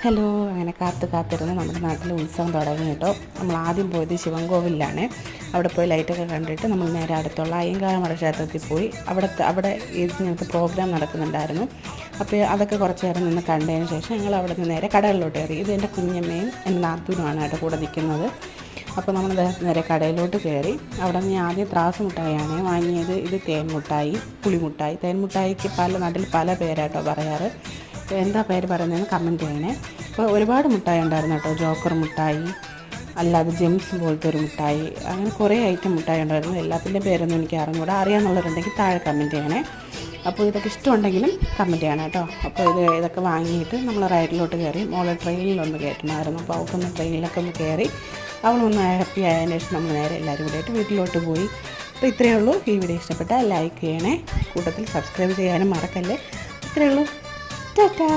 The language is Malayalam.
ഹലോ, അങ്ങനെ കാത്തിരുന്ന് നമ്മുടെ നാട്ടിൽ ഉത്സവം തുടങ്ങി കേട്ടോ. നമ്മൾ ആദ്യം പോയത് ശിവൻകോവിലാണ്. അവിടെ പോയി ലൈറ്റൊക്കെ കണ്ടിട്ട് നമ്മൾ നേരെ അടുത്തുള്ള അയ്യങ്കാളി മഠക്ഷേത്രത്തിൽ പോയി. അവിടെ ഇതിനകത്ത് പ്രോഗ്രാം നടക്കുന്നുണ്ടായിരുന്നു. അപ്പോൾ അതൊക്കെ കുറച്ച് നേരം നിന്ന് കണ്ടതിന് ശേഷം ഞങ്ങൾ അവിടെ നിന്ന് നേരെ കടകളിലോട്ട് കയറി. ഇത് എൻ്റെ കുഞ്ഞമ്മയും എൻ്റെ നാത്തൂനുമാണ് കേട്ടോ കൂടെ നിൽക്കുന്നത്. അപ്പോൾ നമ്മൾ നേരെ കടയിലോട്ട് കയറി. അവിടെ നിന്ന് ആദ്യം ത്രാസ് മുട്ടായിയാണ് വാങ്ങിയത്. ഇത് തേൻമുട്ടായി, പുളിമുട്ടായി. തേൻമുട്ടായിക്ക് പല നാട്ടിൽ പല പേരാട്ടോ പറയാറ്. എന്താ പേര് പറയുന്നതെന്ന് കമൻറ്റ് ചെയ്യണേ. അപ്പോൾ ഒരുപാട് മുട്ടായി ഉണ്ടായിരുന്നു കേട്ടോ. ജോക്കർ മുട്ടായി, അല്ലാതെ ജെംസ് പോലത്തെ ഒരു മുട്ടായി, അങ്ങനെ കുറേ ഐറ്റം മുട്ടായി ഉണ്ടായിരുന്നു. എല്ലാത്തിൻ്റെ പേരൊന്നും എനിക്ക് അറിഞ്ഞുകൂടാ. അറിയാമെന്നുള്ളവരുണ്ടെങ്കിൽ താഴെ കമൻറ്റ് ചെയ്യണേ. അപ്പോൾ ഇതൊക്കെ ഇഷ്ടമുണ്ടെങ്കിലും കമൻറ്റ് ചെയ്യണം കേട്ടോ. അപ്പോൾ ഇതൊക്കെ വാങ്ങിയിട്ട് നമ്മൾ റൈഡിലോട്ട് കയറി. മോളെ ട്രെയിനിലൊന്ന് കയറ്റണമായിരുന്നു. അപ്പോൾ അവൾക്കൊന്ന് ട്രെയിനിലൊക്കെ ഒന്ന് കയറി അവളൊന്ന് ഹാപ്പി ആയതിനു ശേഷം നമ്മൾ നേരെ എല്ലാവരും കൂടെ ആയിട്ട് വീട്ടിലോട്ട് പോയി. അപ്പോൾ ഇത്രയേ ഉള്ളൂ. ഈ വീഡിയോ ഇഷ്ടപ്പെട്ടാൽ ലൈക്ക് ചെയ്യണേ, കൂട്ടത്തിൽ സബ്സ്ക്രൈബ് ചെയ്യാനും മറക്കല്ലേ. ഇത്രയേ ഉള്ളൂ. Ta-da!